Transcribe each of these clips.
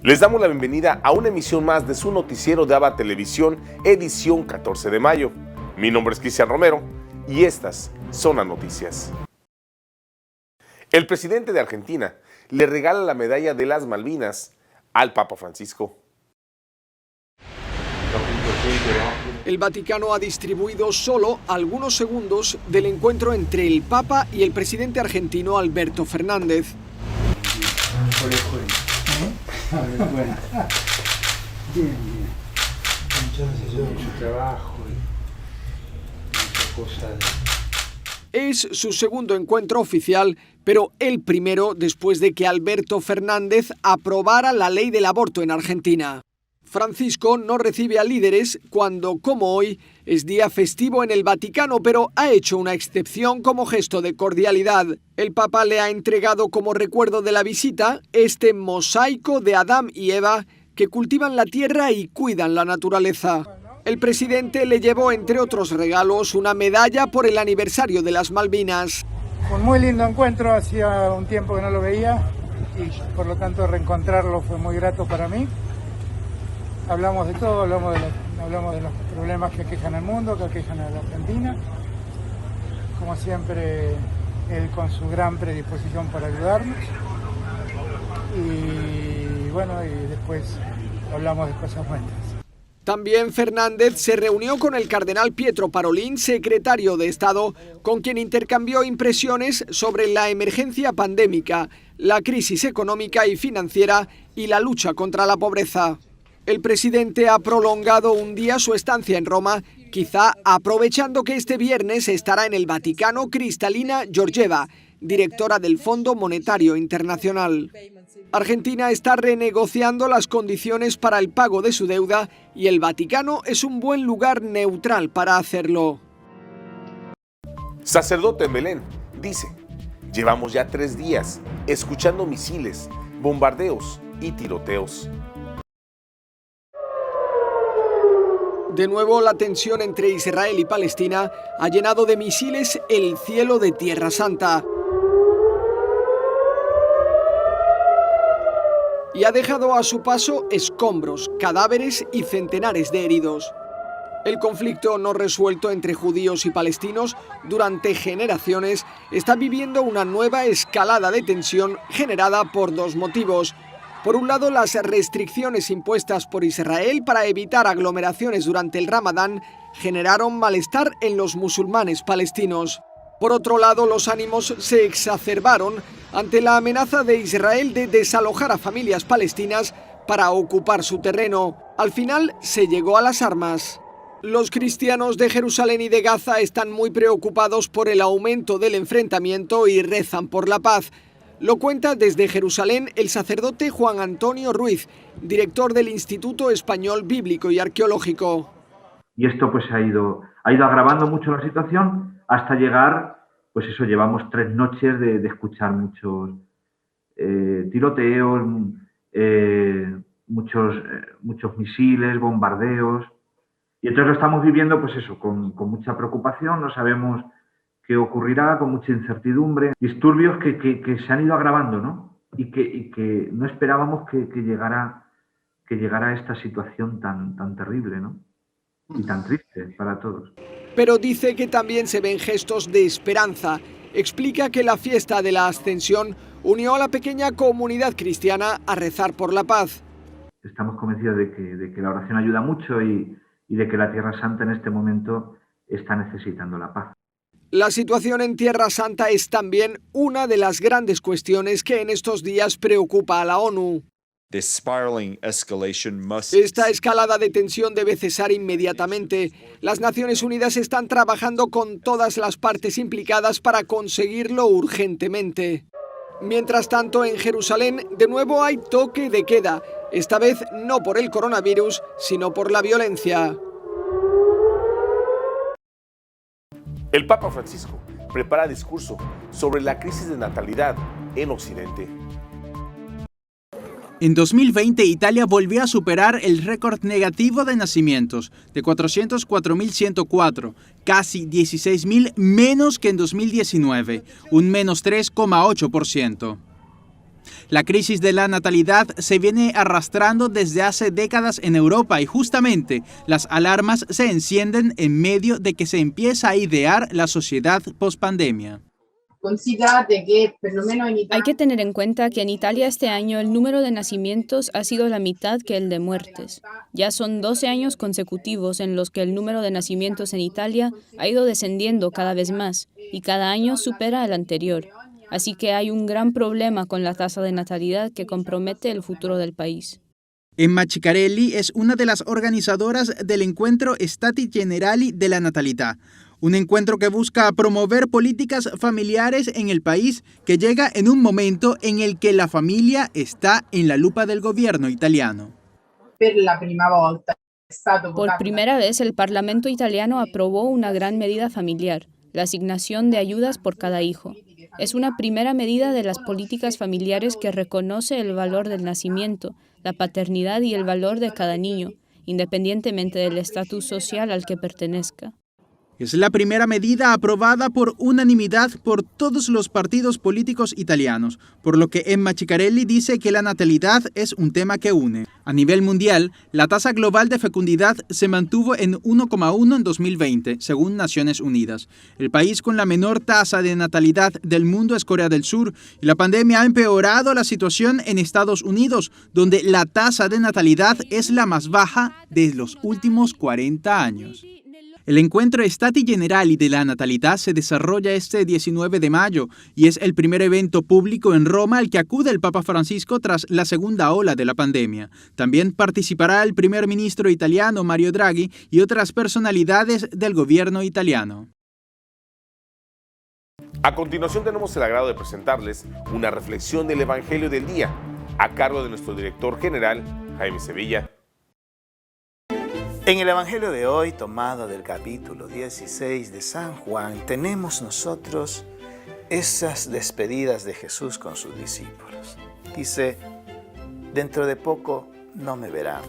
Les damos la bienvenida a una emisión más de su noticiero de ABA Televisión, edición 14 de mayo. Mi nombre es Cristian Romero y estas son las noticias. El presidente de Argentina le regala la medalla de las Malvinas al Papa Francisco. El Vaticano ha distribuido solo algunos segundos del encuentro entre el Papa y el presidente argentino Alberto Fernández. Bueno. Bien. Mucho trabajo y muchas cosas. Es su segundo encuentro oficial, pero el primero después de que Alberto Fernández aprobara la ley del aborto en Argentina. Francisco no recibe a líderes cuando, como hoy, es día festivo en el Vaticano, pero ha hecho una excepción como gesto de cordialidad. El Papa le ha entregado como recuerdo de la visita este mosaico de Adán y Eva que cultivan la tierra y cuidan la naturaleza. El presidente le llevó, entre otros regalos, una medalla por el aniversario de las Malvinas. Un muy lindo encuentro, hacía un tiempo que no lo veía y por lo tanto reencontrarlo fue muy grato para mí. Hablamos de todo, hablamos de los problemas que aquejan al mundo, que aquejan a la Argentina. Como siempre, él con su gran predisposición para ayudarnos. Y bueno, y después hablamos de cosas buenas. También Fernández se reunió con el cardenal Pietro Parolin, secretario de Estado, con quien intercambió impresiones sobre la emergencia pandémica, la crisis económica y financiera y la lucha contra la pobreza. El presidente ha prolongado un día su estancia en Roma, quizá aprovechando que este viernes estará en el Vaticano Kristalina Georgieva, directora del Fondo Monetario Internacional. Argentina está renegociando las condiciones para el pago de su deuda y el Vaticano es un buen lugar neutral para hacerlo. Sacerdote en Belén dice: llevamos ya 3 días escuchando misiles, bombardeos y tiroteos. De nuevo, la tensión entre Israel y Palestina ha llenado de misiles el cielo de Tierra Santa y ha dejado a su paso escombros, cadáveres y centenares de heridos. El conflicto no resuelto entre judíos y palestinos durante generaciones está viviendo una nueva escalada de tensión generada por 2 motivos. Por un lado, las restricciones impuestas por Israel para evitar aglomeraciones durante el Ramadán generaron malestar en los musulmanes palestinos. Por otro lado, los ánimos se exacerbaron ante la amenaza de Israel de desalojar a familias palestinas para ocupar su terreno. Al final, se llegó a las armas. Los cristianos de Jerusalén y de Gaza están muy preocupados por el aumento del enfrentamiento y rezan por la paz. Lo cuenta desde Jerusalén el sacerdote Juan Antonio Ruiz, director del Instituto Español Bíblico y Arqueológico. Y esto pues ha ido agravando mucho la situación hasta llegar, pues eso, llevamos 3 noches de escuchar muchos tiroteos, muchos misiles, bombardeos. Y entonces lo estamos viviendo pues eso, con mucha preocupación, no sabemos qué ocurrirá, con mucha incertidumbre, disturbios que se han ido agravando, ¿no? Y que no esperábamos que llegara a esta situación tan terrible, ¿no? Y tan triste para todos. Pero dice que también se ven gestos de esperanza. Explica que la fiesta de la Ascensión unió a la pequeña comunidad cristiana a rezar por la paz. Estamos convencidos de que la oración ayuda mucho y de que la Tierra Santa en este momento está necesitando la paz. La situación en Tierra Santa es también una de las grandes cuestiones que en estos días preocupa a la ONU. Esta escalada de tensión debe cesar inmediatamente. Las Naciones Unidas están trabajando con todas las partes implicadas para conseguirlo urgentemente. Mientras tanto, en Jerusalén, de nuevo hay toque de queda, esta vez no por el coronavirus, sino por la violencia. El Papa Francisco prepara discurso sobre la crisis de natalidad en Occidente. En 2020, Italia volvió a superar el récord negativo de nacimientos, de 404.104, casi 16.000 menos que en 2019, un menos 3,8%. La crisis de la natalidad se viene arrastrando desde hace décadas en Europa y justamente las alarmas se encienden en medio de que se empieza a idear la sociedad pospandemia. Hay que tener en cuenta que en Italia este año el número de nacimientos ha sido la mitad que el de muertes. Ya son 12 años consecutivos en los que el número de nacimientos en Italia ha ido descendiendo cada vez más y cada año supera al anterior. Así que hay un gran problema con la tasa de natalidad que compromete el futuro del país. Emma Ciccarelli es una de las organizadoras del encuentro Stati Generali della Natalità, un encuentro que busca promover políticas familiares en el país que llega en un momento en el que la familia está en la lupa del gobierno italiano. Por primera vez, el Parlamento italiano aprobó una gran medida familiar, la asignación de ayudas por cada hijo. Es una primera medida de las políticas familiares que reconoce el valor del nacimiento, la paternidad y el valor de cada niño, independientemente del estatus social al que pertenezca. Es la primera medida aprobada por unanimidad por todos los partidos políticos italianos, por lo que Emma Ciccarelli dice que la natalidad es un tema que une. A nivel mundial, la tasa global de fecundidad se mantuvo en 1,1 en 2020, según Naciones Unidas. El país con la menor tasa de natalidad del mundo es Corea del Sur, y la pandemia ha empeorado la situación en Estados Unidos, donde la tasa de natalidad es la más baja de los últimos 40 años. El encuentro Stati Generali della Natalità se desarrolla este 19 de mayo y es el primer evento público en Roma al que acude el Papa Francisco tras la segunda ola de la pandemia. También participará el primer ministro italiano Mario Draghi y otras personalidades del gobierno italiano. A continuación tenemos el agrado de presentarles una reflexión del Evangelio del Día, a cargo de nuestro director general, Jaime Sevilla. En el Evangelio de hoy, tomado del capítulo 16 de San Juan, tenemos nosotros esas despedidas de Jesús con sus discípulos. Dice, dentro de poco no me verán,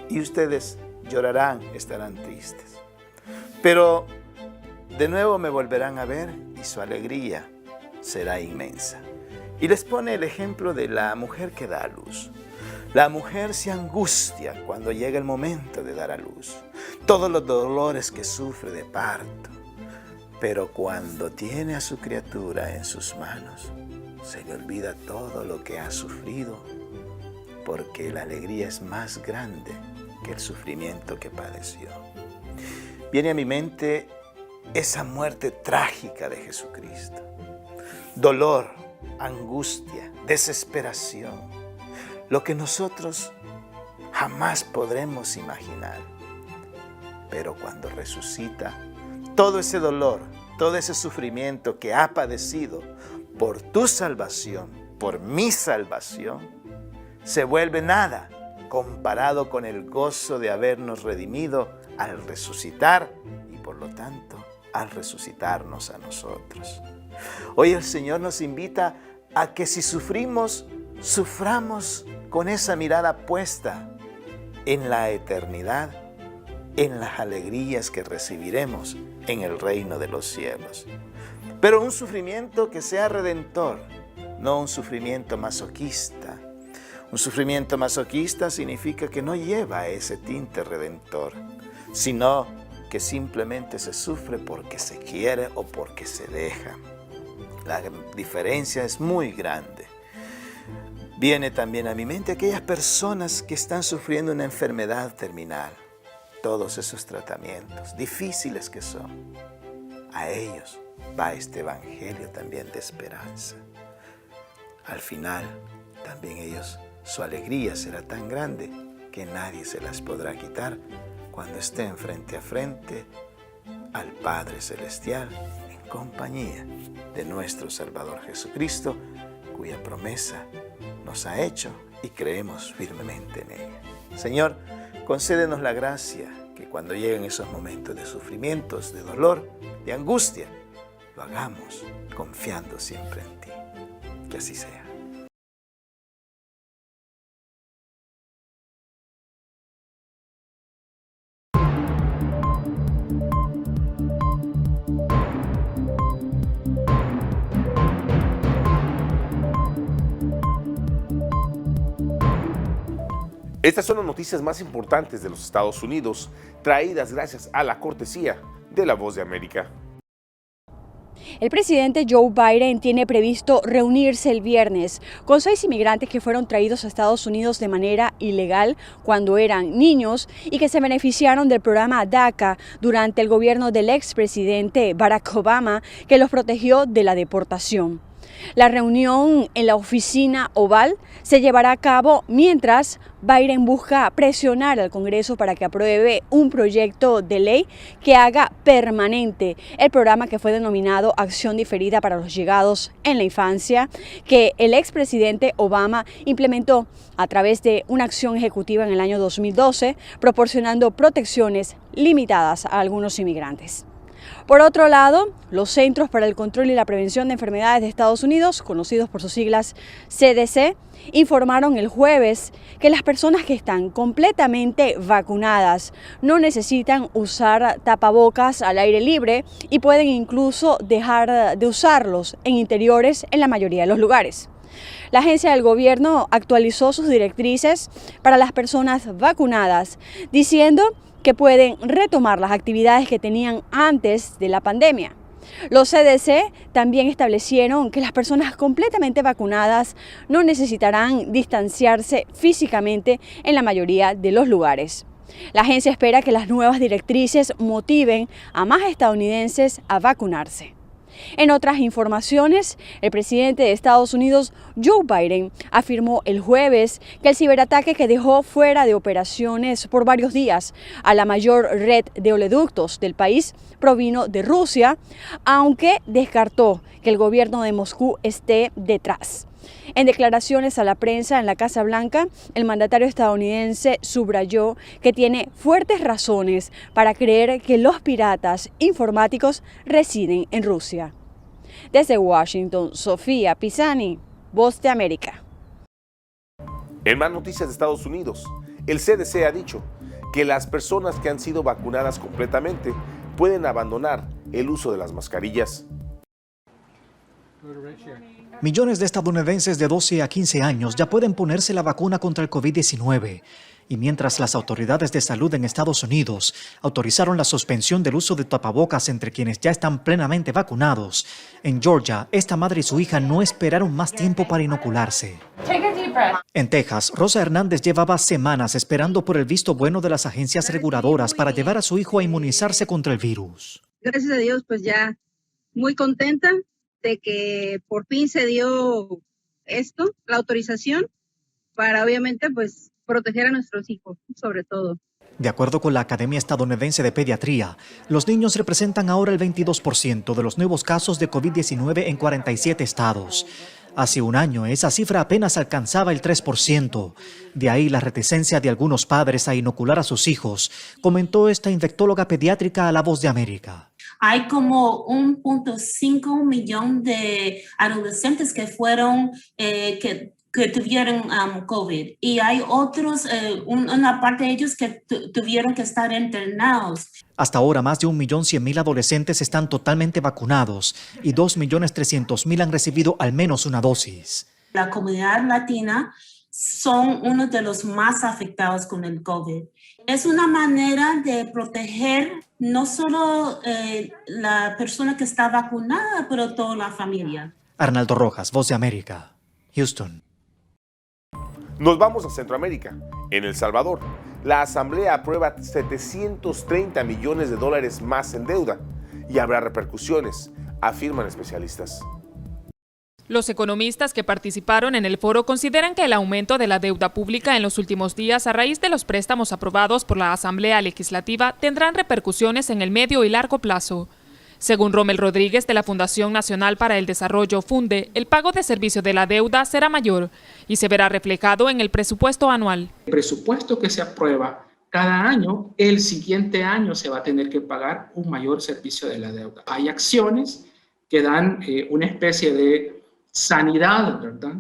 y ustedes llorarán, estarán tristes. Pero de nuevo me volverán a ver y su alegría será inmensa. Y les pone el ejemplo de la mujer que da a luz. La mujer se angustia cuando llega el momento de dar a luz, todos los dolores que sufre de parto, pero cuando tiene a su criatura en sus manos, se le olvida todo lo que ha sufrido, porque la alegría es más grande que el sufrimiento que padeció. Viene a mi mente esa muerte trágica de Jesucristo, dolor, angustia, desesperación, lo que nosotros jamás podremos imaginar. Pero cuando resucita, todo ese dolor, todo ese sufrimiento que ha padecido por tu salvación, por mi salvación, se vuelve nada comparado con el gozo de habernos redimido al resucitar y por lo tanto al resucitarnos a nosotros. Hoy el Señor nos invita a que si sufrimos, suframos con esa mirada puesta en la eternidad, en las alegrías que recibiremos en el reino de los cielos. Pero un sufrimiento que sea redentor, no un sufrimiento masoquista. Un sufrimiento masoquista significa que no lleva ese tinte redentor, sino que simplemente se sufre porque se quiere o porque se deja. La diferencia es muy grande. Viene también a mi mente aquellas personas que están sufriendo una enfermedad terminal. Todos esos tratamientos difíciles que son. A ellos va este evangelio también de esperanza. Al final, también ellos, su alegría será tan grande que nadie se las podrá quitar cuando estén frente a frente al Padre Celestial en compañía de nuestro Salvador Jesucristo, cuya promesa nos ha hecho y creemos firmemente en ella. Señor, concédenos la gracia que cuando lleguen esos momentos de sufrimientos, de dolor, de angustia, lo hagamos confiando siempre en ti. Que así sea. Estas son las noticias más importantes de los Estados Unidos, traídas gracias a la cortesía de La Voz de América. El presidente Joe Biden tiene previsto reunirse el viernes con 6 inmigrantes que fueron traídos a Estados Unidos de manera ilegal cuando eran niños y que se beneficiaron del programa DACA durante el gobierno del expresidente Barack Obama, que los protegió de la deportación. La reunión en la oficina Oval se llevará a cabo mientras Biden busca presionar al Congreso para que apruebe un proyecto de ley que haga permanente el programa que fue denominado Acción Diferida para los Llegados en la Infancia, que el expresidente Obama implementó a través de una acción ejecutiva en el año 2012, proporcionando protecciones limitadas a algunos inmigrantes. Por otro lado, los Centros para el Control y la Prevención de Enfermedades de Estados Unidos, conocidos por sus siglas CDC, informaron el jueves que las personas que están completamente vacunadas no necesitan usar tapabocas al aire libre y pueden incluso dejar de usarlos en interiores en la mayoría de los lugares. La agencia del gobierno actualizó sus directrices para las personas vacunadas, diciendo que pueden retomar las actividades que tenían antes de la pandemia. Los CDC también establecieron que las personas completamente vacunadas no necesitarán distanciarse físicamente en la mayoría de los lugares. La agencia espera que las nuevas directrices motiven a más estadounidenses a vacunarse. En otras informaciones, el presidente de Estados Unidos, Joe Biden, afirmó el jueves que el ciberataque que dejó fuera de operaciones por varios días a la mayor red de oleoductos del país provino de Rusia, aunque descartó que el gobierno de Moscú esté detrás. En declaraciones a la prensa en la Casa Blanca, el mandatario estadounidense subrayó que tiene fuertes razones para creer que los piratas informáticos residen en Rusia. Desde Washington, Sofía Pisani, Voz de América. En más noticias de Estados Unidos, el CDC ha dicho que las personas que han sido vacunadas completamente pueden abandonar el uso de las mascarillas. Millones de estadounidenses de 12 a 15 años ya pueden ponerse la vacuna contra el COVID-19. Y mientras las autoridades de salud en Estados Unidos autorizaron la suspensión del uso de tapabocas entre quienes ya están plenamente vacunados, en Georgia, esta madre y su hija no esperaron más tiempo para inocularse. En Texas, Rosa Hernández llevaba semanas esperando por el visto bueno de las agencias reguladoras para llevar a su hijo a inmunizarse contra el virus. Gracias a Dios, pues ya muy contenta de que por fin se dio esto, la autorización, para obviamente pues proteger a nuestros hijos, sobre todo. De acuerdo con la Academia Estadounidense de Pediatría, los niños representan ahora el 22% de los nuevos casos de COVID-19 en 47 estados. Hace un año esa cifra apenas alcanzaba el 3%. De ahí la reticencia de algunos padres a inocular a sus hijos, comentó esta infectóloga pediátrica a La Voz de América. Hay como 1.5 millón de adolescentes que fueron, que tuvieron COVID, y hay otros, una parte de ellos que tuvieron que estar internados. Hasta ahora más de 1.100.000 adolescentes están totalmente vacunados y 2.300.000 han recibido al menos una dosis. La comunidad latina son uno de los más afectados con el COVID. Es una manera de proteger no solo la persona que está vacunada, pero toda la familia. Arnaldo Rojas, Voz de América, Houston. Nos vamos a Centroamérica. En El Salvador, la Asamblea aprueba $730 millones más en deuda y habrá repercusiones, afirman especialistas. Los economistas que participaron en el foro consideran que el aumento de la deuda pública en los últimos días a raíz de los préstamos aprobados por la Asamblea Legislativa tendrán repercusiones en el medio y largo plazo. Según Rommel Rodríguez de la Fundación Nacional para el Desarrollo FUNDE, el pago de servicio de la deuda será mayor y se verá reflejado en el presupuesto anual. El presupuesto que se aprueba cada año, el siguiente año se va a tener que pagar un mayor servicio de la deuda. Hay acciones que dan una especie de sanidad, ¿verdad?,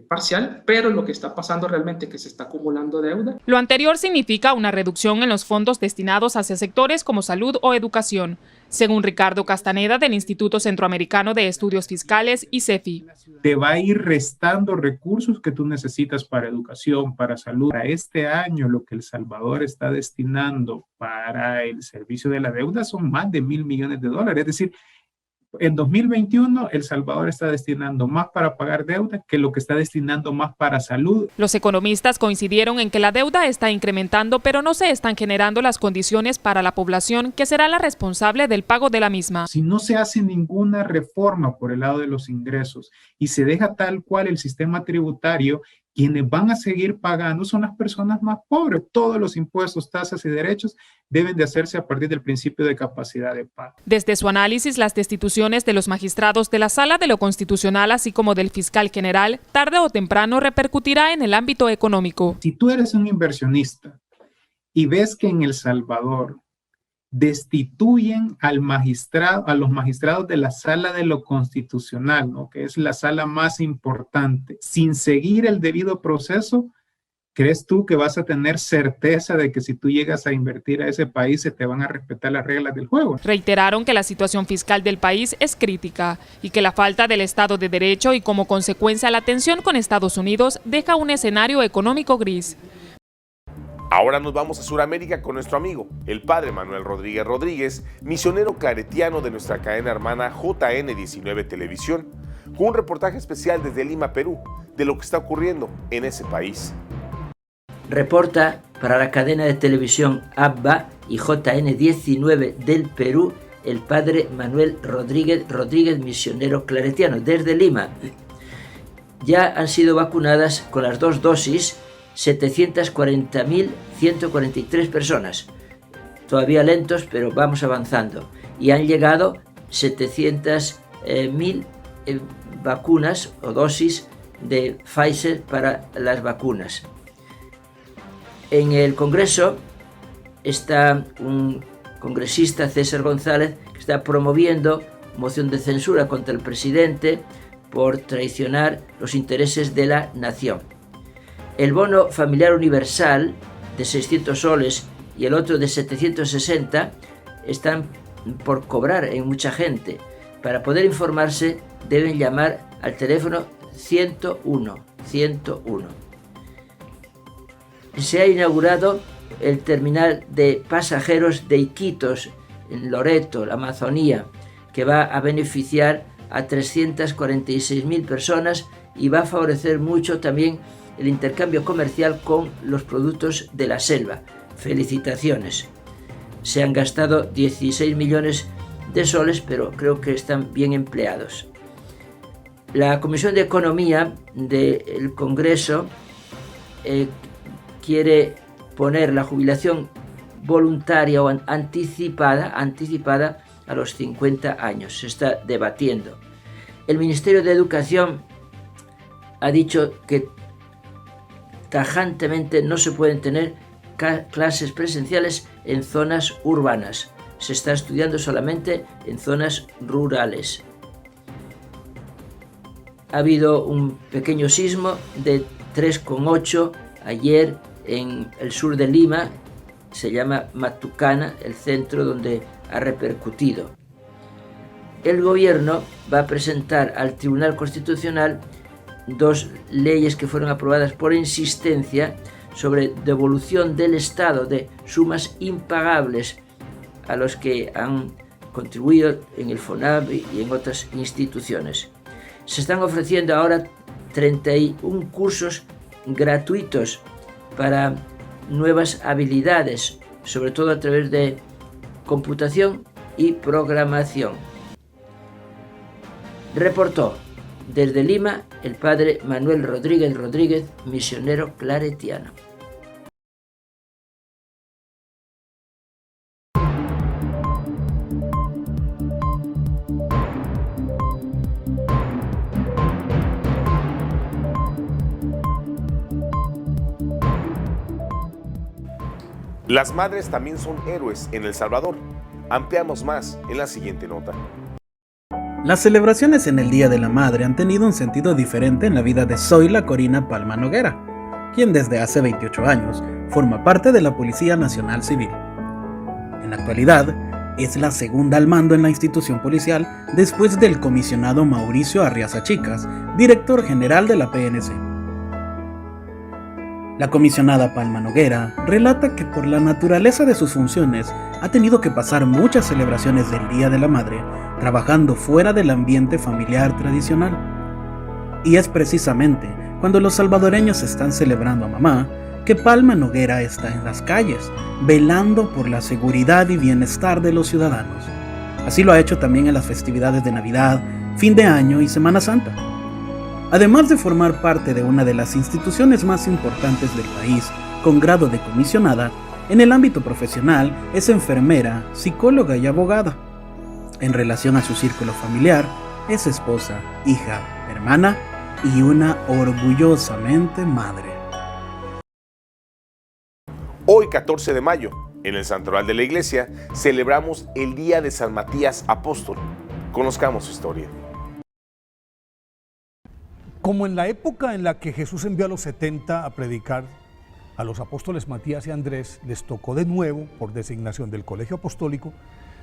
parcial, pero lo que está pasando realmente es que se está acumulando deuda. Lo anterior significa una reducción en los fondos destinados hacia sectores como salud o educación, según Ricardo Castaneda del Instituto Centroamericano de Estudios Fiscales, ICEFI. Te va a ir restando recursos que tú necesitas para educación, para salud. Para este año, lo que El Salvador está destinando para el servicio de la deuda son más de $1.000 millones. Es decir, en 2021, El Salvador está destinando más para pagar deuda que lo que está destinando más para salud. Los economistas coincidieron en que la deuda está incrementando, pero no se están generando las condiciones para la población, que será la responsable del pago de la misma. Si no se hace ninguna reforma por el lado de los ingresos y se deja tal cual el sistema tributario, quienes van a seguir pagando son las personas más pobres. Todos los impuestos, tasas y derechos deben de hacerse a partir del principio de capacidad de pago. Desde su análisis, las destituciones de los magistrados de la Sala de lo Constitucional, así como del fiscal general, tarde o temprano repercutirá en el ámbito económico. Si tú eres un inversionista y ves que en El Salvador destituyen a los magistrados de la Sala de lo Constitucional, ¿no?, que es la sala más importante, sin seguir el debido proceso, ¿crees tú que vas a tener certeza de que si tú llegas a invertir a ese país se te van a respetar las reglas del juego? Reiteraron que la situación fiscal del país es crítica y que la falta del Estado de Derecho y como consecuencia la tensión con Estados Unidos deja un escenario económico gris. Ahora nos vamos a Sudamérica con nuestro amigo, el padre Manuel Rodríguez Rodríguez, misionero claretiano de nuestra cadena hermana JN19 Televisión, con un reportaje especial desde Lima, Perú, de lo que está ocurriendo en ese país. Reporta para la cadena de televisión ABBA y JN19 del Perú, el padre Manuel Rodríguez Rodríguez, misionero claretiano, desde Lima. Ya han sido vacunadas con las 2 dosis 740.143 personas. Todavía lentos, pero vamos avanzando. Y han llegado 700.000 vacunas o dosis de Pfizer para las vacunas. En el Congreso está un congresista, César González, que está promoviendo moción de censura contra el presidente por traicionar los intereses de la nación. El bono familiar universal de 600 soles y el otro de 760 están por cobrar en mucha gente. Para poder informarse deben llamar al teléfono 101. Se ha inaugurado el terminal de pasajeros de Iquitos, en Loreto, la Amazonía, que va a beneficiar a 346.000 personas y va a favorecer mucho también el intercambio comercial con los productos de la selva. Felicitaciones. Se han gastado 16 millones de soles, pero creo que están bien empleados. La Comisión de Economía del Congreso quiere poner la jubilación voluntaria o anticipada a los 50 años. Se está debatiendo. El Ministerio de Educación ha dicho que tajantemente no se pueden tener clases presenciales en zonas urbanas. Se está estudiando solamente en zonas rurales. Ha habido un pequeño sismo de 3,8 ayer en el sur de Lima. Se llama Matucana, el centro donde ha repercutido. El gobierno va a presentar al Tribunal Constitucional 2 leyes que fueron aprobadas por insistencia sobre devolución del Estado de sumas impagables a los que han contribuido en el FONAV y en otras instituciones. Se están ofreciendo ahora 31 cursos gratuitos para nuevas habilidades, sobre todo a través de computación y programación. Reportó desde Lima el padre Manuel Rodríguez Rodríguez, misionero claretiano. Las madres también son héroes en El Salvador. Ampliamos más en la siguiente nota. Las celebraciones en el Día de la Madre han tenido un sentido diferente en la vida de Zoila Corina Palma Noguera, quien desde hace 28 años forma parte de la Policía Nacional Civil. En la actualidad, es la segunda al mando en la institución policial después del comisionado Mauricio Arriaza Chicas, director general de la PNC. La comisionada Palma Noguera relata que por la naturaleza de sus funciones ha tenido que pasar muchas celebraciones del Día de la Madre trabajando fuera del ambiente familiar tradicional. Y es precisamente cuando los salvadoreños están celebrando a mamá que Palma Noguera está en las calles, velando por la seguridad y bienestar de los ciudadanos. Así lo ha hecho también en las festividades de Navidad, fin de año y Semana Santa. Además de formar parte de una de las instituciones más importantes del país, con grado de comisionada, en el ámbito profesional es enfermera, psicóloga y abogada. En relación a su círculo familiar, es esposa, hija, hermana y una orgullosamente madre. Hoy, 14 de mayo, en el Santoral de la Iglesia, celebramos el Día de San Matías Apóstol. Conozcamos su historia. Como en la época en la que Jesús envió a los 70 a predicar, a los apóstoles Matías y Andrés les tocó de nuevo, por designación del Colegio Apostólico,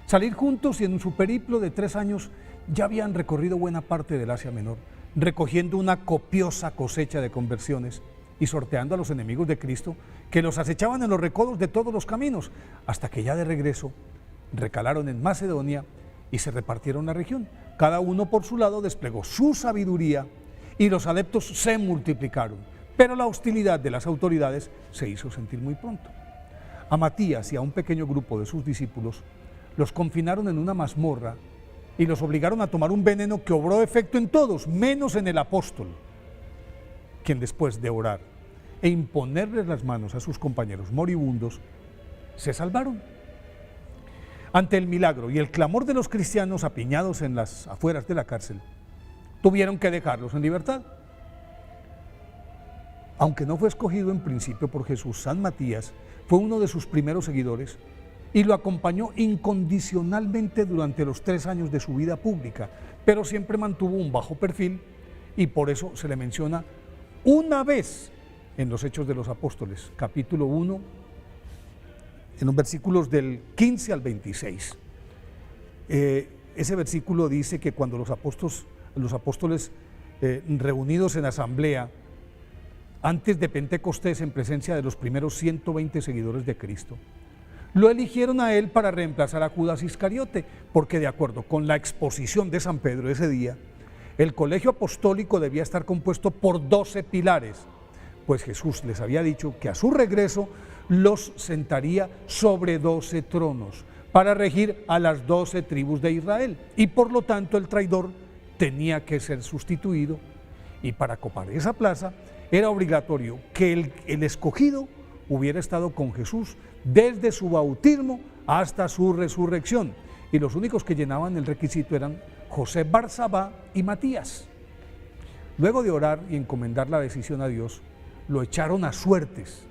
salir juntos y en su periplo de 3 años ya habían recorrido buena parte del Asia Menor, recogiendo una copiosa cosecha de conversiones y sorteando a los enemigos de Cristo que los acechaban en los recodos de todos los caminos, hasta que ya de regreso recalaron en Macedonia y se repartieron la región. Cada uno por su lado desplegó su sabiduría y los adeptos se multiplicaron, pero la hostilidad de las autoridades se hizo sentir muy pronto. A Matías y a un pequeño grupo de sus discípulos los confinaron en una mazmorra y los obligaron a tomar un veneno que obró efecto en todos, menos en el apóstol, quien después de orar e imponerles las manos a sus compañeros moribundos, se salvaron. Ante el milagro y el clamor de los cristianos apiñados en las afueras de la cárcel, tuvieron que dejarlos en libertad. Aunque no fue escogido en principio por Jesús, San Matías fue uno de sus primeros seguidores y lo acompañó incondicionalmente durante los 3 años de su vida pública, pero siempre mantuvo un bajo perfil y por eso se le menciona una vez en los Hechos de los Apóstoles, capítulo 1, en los versículos del 15 al 26. Ese versículo dice que cuando los apóstoles reunidos en asamblea, antes de Pentecostés, en presencia de los primeros 120 seguidores de Cristo, lo eligieron a él para reemplazar a Judas Iscariote, porque de acuerdo con la exposición de San Pedro ese día, el colegio apostólico debía estar compuesto por 12 pilares, pues Jesús les había dicho que a su regreso los sentaría sobre 12 tronos para regir a las 12 tribus de Israel, y por lo tanto el traidor tenía que ser sustituido, y para copar esa plaza era obligatorio que el escogido hubiera estado con Jesús desde su bautismo hasta su resurrección, y los únicos que llenaban el requisito eran José Barsabá y Matías. Luego de orar y encomendar la decisión a Dios, lo echaron a suertes.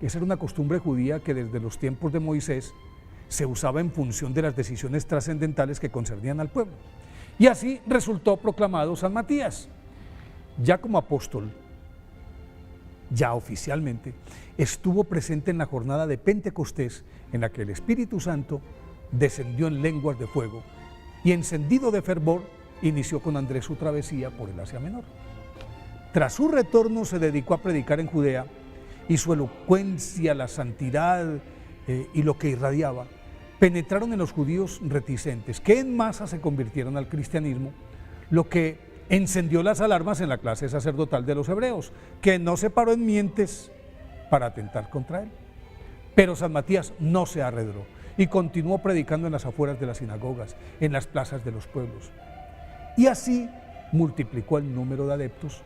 Esa era una costumbre judía que desde los tiempos de Moisés se usaba en función de las decisiones trascendentales que concernían al pueblo. Y así resultó proclamado San Matías. Ya como apóstol, ya oficialmente, estuvo presente en la jornada de Pentecostés, en la que el Espíritu Santo descendió en lenguas de fuego y, encendido de fervor, inició con Andrés su travesía por el Asia Menor. Tras su retorno se dedicó a predicar en Judea, y su elocuencia, la santidad y lo que irradiaba penetraron en los judíos reticentes, que en masa se convirtieron al cristianismo, lo que encendió las alarmas en la clase sacerdotal de los hebreos, que no se paró en mientes para atentar contra él. Pero San Matías no se arredró y continuó predicando en las afueras de las sinagogas, en las plazas de los pueblos. Y así multiplicó el número de adeptos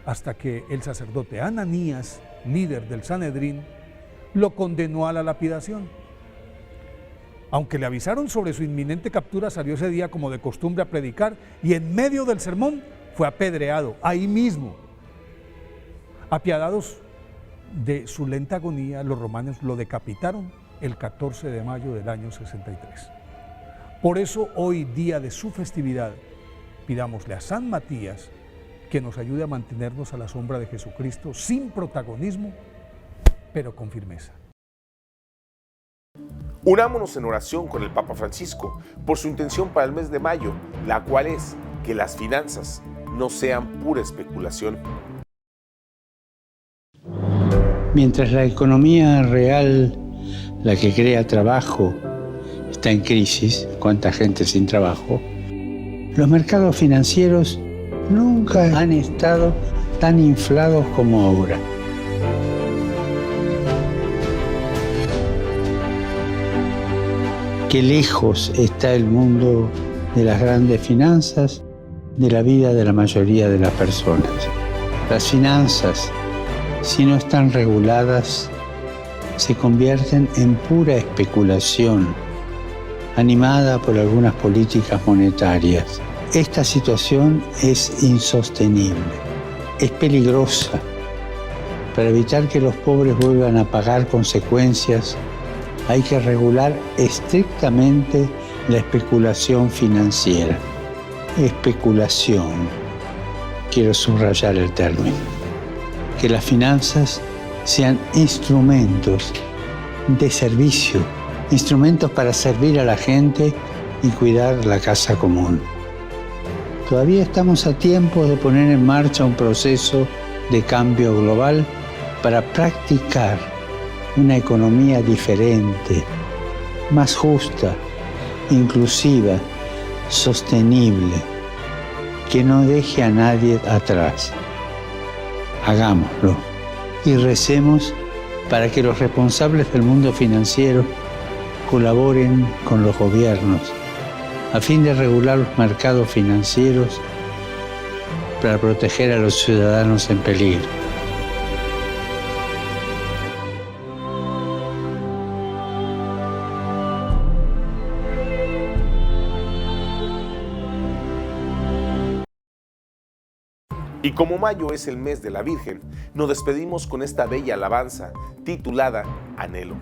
hasta que el sacerdote Ananías, líder del Sanedrín, lo condenó a la lapidación. Aunque le avisaron sobre su inminente captura, salió ese día como de costumbre a predicar y en medio del sermón fue apedreado ahí mismo. Apiadados de su lenta agonía, los romanos lo decapitaron el 14 de mayo del año 63. Por eso hoy, día de su festividad, pidámosle a San Matías que nos ayude a mantenernos a la sombra de Jesucristo sin protagonismo, pero con firmeza. Unámonos en oración con el Papa Francisco por su intención para el mes de mayo, la cual es que las finanzas no sean pura especulación. Mientras la economía real, la que crea trabajo, está en crisis, cuánta gente sin trabajo, los mercados financieros nunca han estado tan inflados como ahora. Qué lejos está el mundo de las grandes finanzas de la vida de la mayoría de las personas. Las finanzas, si no están reguladas, se convierten en pura especulación, animada por algunas políticas monetarias. Esta situación es insostenible, es peligrosa. Para evitar que los pobres vuelvan a pagar consecuencias, hay que regular estrictamente la especulación financiera. Especulación, quiero subrayar el término. Que las finanzas sean instrumentos de servicio, instrumentos para servir a la gente y cuidar la casa común. Todavía estamos a tiempo de poner en marcha un proceso de cambio global para practicar una economía diferente, más justa, inclusiva, sostenible, que no deje a nadie atrás. Hagámoslo y recemos para que los responsables del mundo financiero colaboren con los gobiernos a fin de regular los mercados financieros para proteger a los ciudadanos en peligro. Y como mayo es el mes de la Virgen, nos despedimos con esta bella alabanza titulada Anhelo.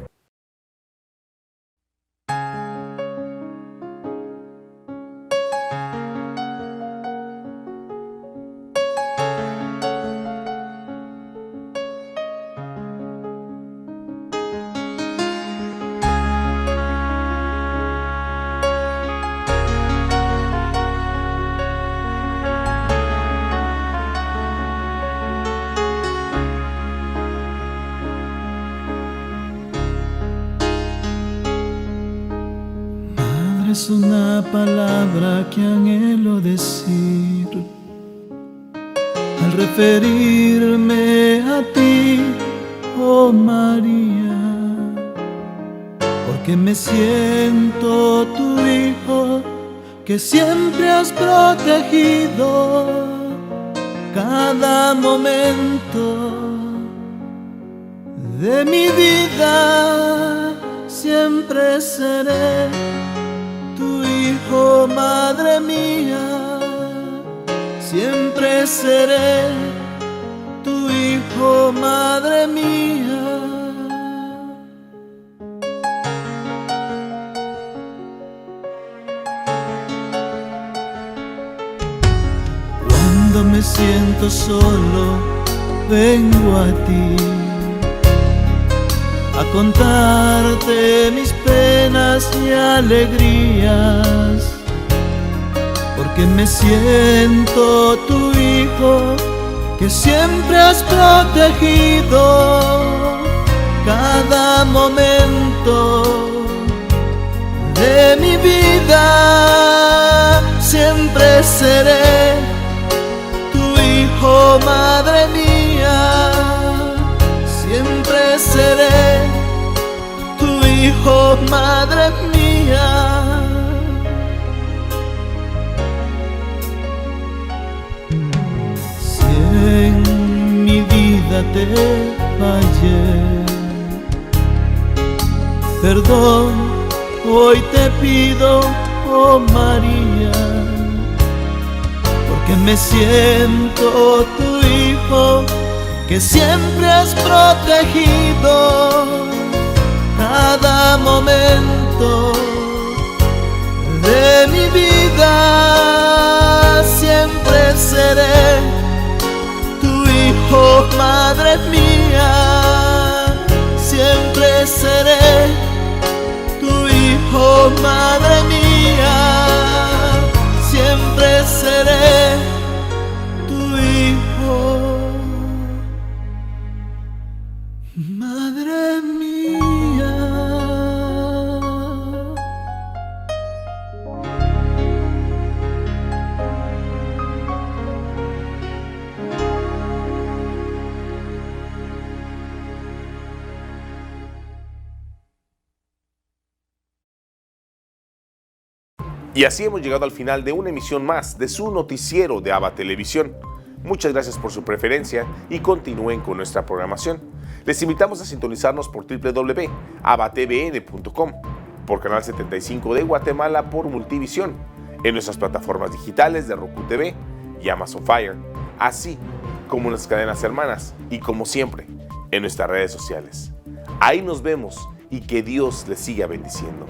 Es una palabra que anhelo decir al referirme a ti, oh María, porque me siento tu hijo que siempre has protegido cada momento de mi vida. Siempre seré tu hijo, madre mía, siempre seré tu hijo, madre mía. Cuando me siento solo, vengo a ti a contarte mis penas y alegrías, porque me siento tu hijo que siempre has protegido cada momento de mi vida. Siempre seré tu hijo, madre mía, siempre seré tu hijo, madre mía. Si en mi vida te fallé, perdón hoy te pido, oh María, porque me siento tu hijo que siempre has protegido cada momento de hijo, madre mía, siempre seré tu hijo, madre mía, siempre seré tu hijo, madre mía. Y así hemos llegado al final de una emisión más de su noticiero de ABA Televisión. Muchas gracias por su preferencia y continúen con nuestra programación. Les invitamos a sintonizarnos por www.abatvn.com, por Canal 75 de Guatemala por Multivisión, en nuestras plataformas digitales de Roku TV y Amazon Fire, así como en las cadenas hermanas y como siempre en nuestras redes sociales. Ahí nos vemos y que Dios les siga bendiciendo.